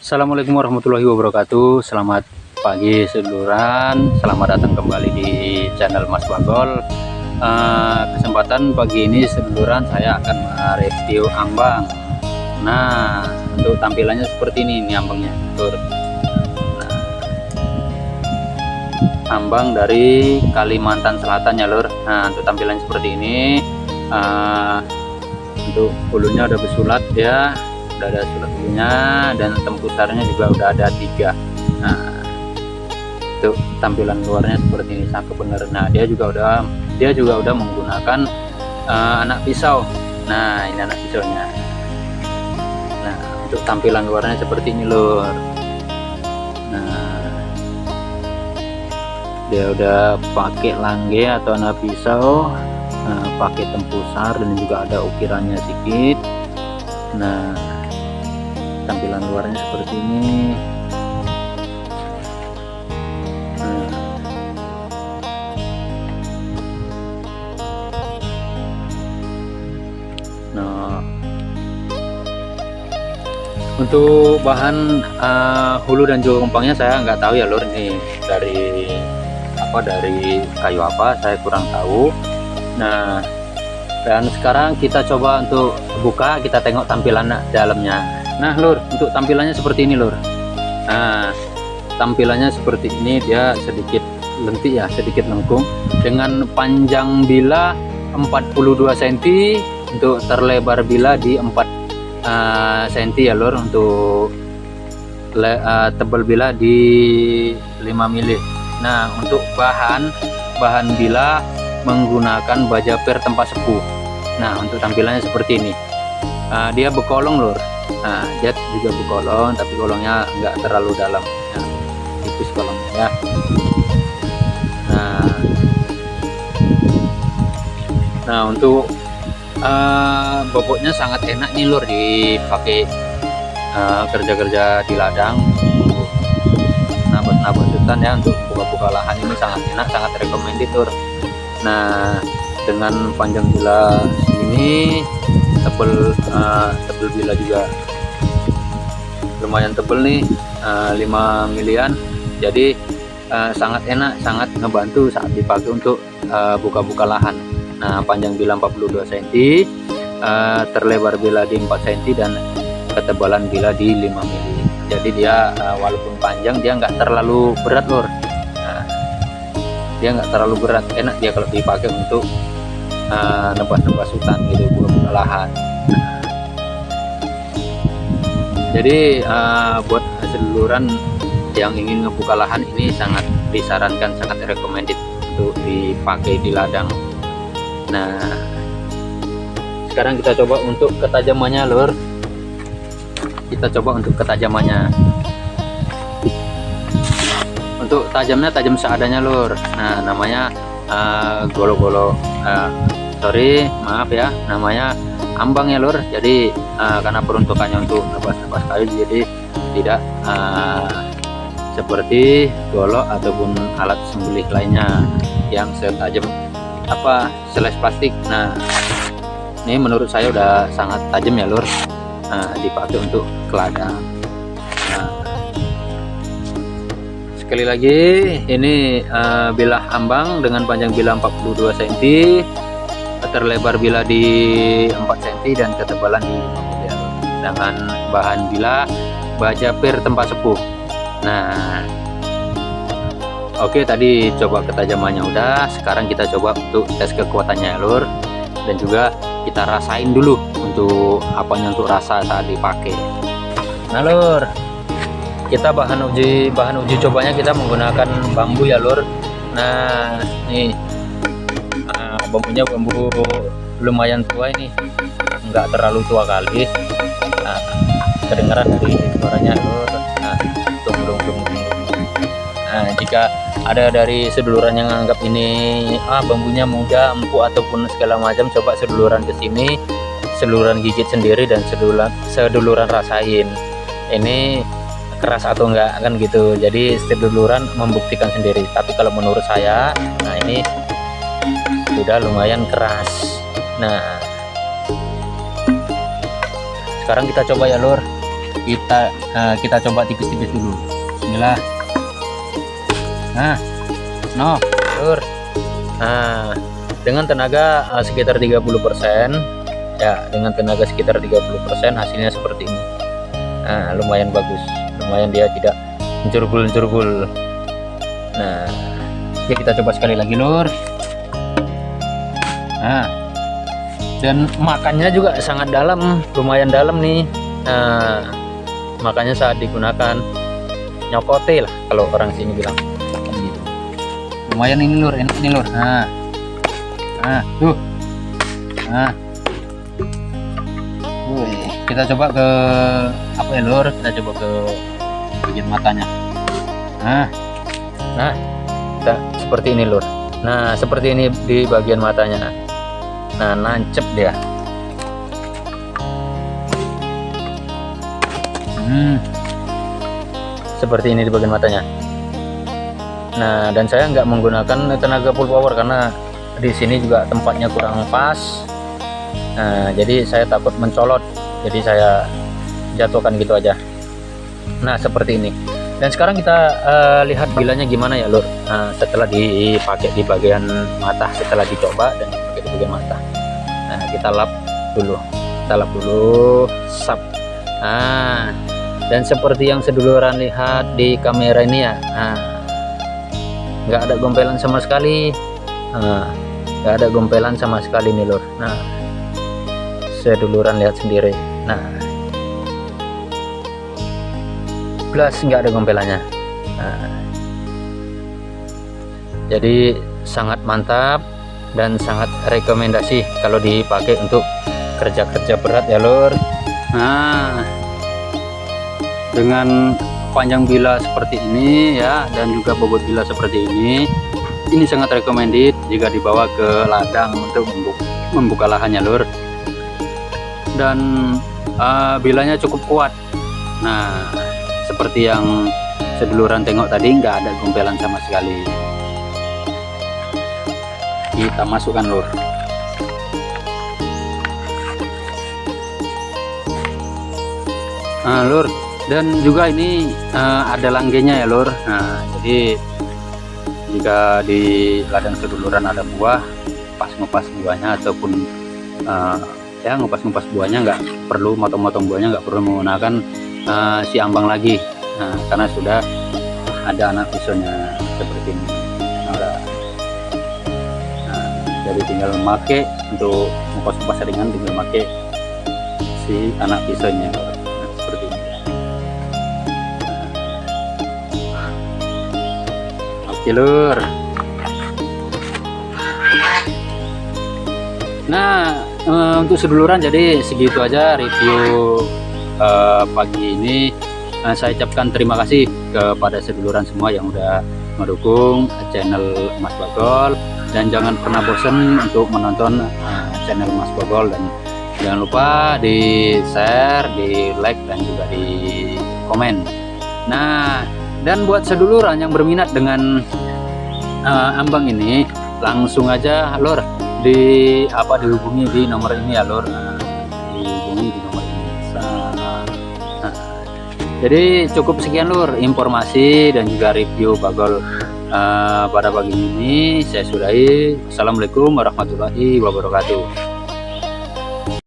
Assalamualaikum warahmatullahi wabarakatuh. Selamat pagi seduluran, selamat datang kembali di channel Mas Bagol. Kesempatan pagi ini seduluran saya akan mereview ambang. Nah, untuk tampilannya seperti ini ambangnya, lur. Nah, ambang dari Kalimantan Selatan ya, lur. Nah, untuk tampilannya seperti ini. Untuk bulunya udah bersulat ya, udah ada sulat bulunya, dan tempusarnya juga udah ada 3. Nah, untuk tampilan luarnya seperti ini, cakep bener. Nah, dia juga udah menggunakan anak pisau. Nah, ini anak pisaunya. Nah, untuk tampilan luarnya seperti ini, lur. Nah, dia udah pakai langge atau anak pisau, pakai tempusar, dan juga ada ukirannya sedikit. Nah, tampilan luarnya seperti ini. Nah, untuk bahan hulu dan juga empangnya saya nggak tahu ya, lur. Ini dari kayu apa, saya kurang tahu. Nah, dan sekarang kita coba untuk buka, kita tengok tampilan dalamnya. Nah, lur, untuk tampilannya seperti ini, lur. Nah, tampilannya seperti ini, dia sedikit lentik ya, sedikit lengkung, dengan panjang bila 42 cm, untuk terlebar bila di 4 cm ya, lur. Untuk tebal bila di 5 mili. Nah, untuk bahan bila menggunakan baja per tempat sepuh. Nah, untuk tampilannya seperti ini. Dia berkolong, lur. Nah, dia juga berkolong, tapi kolongnya nggak terlalu dalam ya, tipis kolongnya ya. Nah, untuk bobotnya sangat enak nih, lur, dipakai kerja-kerja di ladang, nabot-nabot hutan ya, untuk buka-buka lahan ini sangat enak, sangat recommended, lur. Nah, dengan panjang bila ini, tebel bila juga lumayan tebel nih, 5 milian. Jadi sangat enak, sangat ngebantu saat dipakai untuk buka-buka lahan. Nah, panjang bila 42 cm, terlebar bila di 4 cm, dan ketebalan bila di 5 mili. Jadi dia walaupun panjang, dia nggak terlalu berat, lur. Dia nggak terlalu berat, enak dia kalau dipakai untuk nebas-nebas hutan gitu, buka lahan. Jadi buat seduluran yang ingin ngebuka lahan ini sangat disarankan, sangat recommended untuk dipakai di ladang. Nah, sekarang kita coba untuk ketajamannya, lur. Kita coba untuk ketajamannya. Untuk tajamnya, tajam seadanya, lur. Nah, namanya golo-golo, maaf ya, namanya ambang ya, lur. Jadi karena peruntukannya untuk nebas-nebas kayu, jadi tidak seperti golok ataupun alat sembelih lainnya yang setajam seles plastik. Nah, ini menurut saya udah sangat tajam ya, lur. Dipakai untuk ke ladang. Sekali lagi, ini bilah ambang dengan panjang bila 42 cm, terlebar bila di 4 cm, dan ketebalan di 5 mili, dengan bahan bila baja per tempat sepuh. Nah, oke, tadi coba ketajamannya udah. Sekarang kita coba untuk tes kekuatannya, lur, dan juga kita rasain dulu untuk rasa saat dipakai. Nah, lur, kita bahan uji cobanya kita menggunakan bambu ya, lur. Nah, nih bambunya bambu lumayan tua ini, nggak terlalu tua kali. Nah, kedengaran dari suaranya, lur. Nah, dung. Nah, jika ada dari seduluran yang anggap ini bambunya muda, empuk, ataupun segala macam, coba seduluran kesini, seduluran gigit sendiri, dan seduluran rasain ini keras atau enggak, kan gitu. Jadi seduluran membuktikan sendiri. Tapi kalau menurut saya, nah ini sudah lumayan keras. Nah, sekarang kita coba ya, lur. kita coba tipis-tipis dulu. Bismillah. Nah, lur. Nah, dengan tenaga sekitar 30%, ya, dengan tenaga sekitar 30% hasilnya seperti ini. Nah, lumayan bagus, lumayan dia tidak mencurbul. Nah, oke, kita coba sekali lagi, lur. Nah, dan makannya juga sangat dalam, lumayan dalam nih. Nah, makanya saat digunakan nyokote lah kalau orang sini bilang gitu. Lumayan ini, lur, enak nih, lur. Nah, tuh. Nah, kita coba ke apa ya, lur? Kita coba ke bagian matanya. Nah, seperti ini, lur. Nah, seperti ini di bagian matanya. Nah, nancep dia. Seperti ini di bagian matanya. Nah, dan saya nggak menggunakan tenaga full power karena di sini juga tempatnya kurang pas. Nah, jadi saya takut mencolot, jadi saya jatuhkan gitu aja. Nah, seperti ini. Dan sekarang kita lihat bilanya gimana ya, lur. Nah, setelah dipakai di bagian mata, setelah dicoba dan dipakai di bagian mata. Nah, kita lap dulu, sap. Nah, dan seperti yang seduluran lihat di kamera ini ya, nah, nggak ada gompelan sama sekali. Nah, nggak ada gompelan sama sekali nih, lur. Nah, seduluran lihat sendiri. Nah, plus nggak ada gompelannya. Nah, jadi sangat mantap dan sangat rekomendasi kalau dipakai untuk kerja-kerja berat ya, lur. Nah, dengan panjang bila seperti ini ya, dan juga bobot bila seperti ini sangat recommended jika dibawa ke ladang untuk membuka lahannya, lur. Dan bilanya cukup kuat. Nah, seperti yang seduluran tengok tadi, nggak ada gompelan sama sekali. Kita masukkan, lur. Nah, lur, dan juga ini ada langgenya ya, lur. Nah, jadi jika di ladang seduluran ada buah, pas ngupas buahnya ataupun ya ngupas buahnya, nggak perlu motong-motong buahnya, nggak perlu menggunakan si ambang lagi. Nah, karena sudah ada anak pisaunya seperti ini. Jadi tinggal memakai untuk ngupas ringan, tinggal memakai si anak pisaunya. Nah, seperti ini. Oke, lur. Nah, untuk seduluran jadi segitu aja review pagi ini. Saya ucapkan terima kasih kepada seduluran semua yang udah mendukung channel Mas Bagol, dan jangan pernah bosan untuk menonton channel Mas Bagol, dan jangan lupa di share, di like, dan juga di komen. Nah, dan buat seduluran yang berminat dengan ambang ini, langsung aja, lur, dihubungi di nomor ini ya, lur. Dihubungi di nomor ini. Jadi cukup sekian, lur, informasi dan juga review Bagol pada pagi ini saya sudahi. Assalamualaikum warahmatullahi wabarakatuh.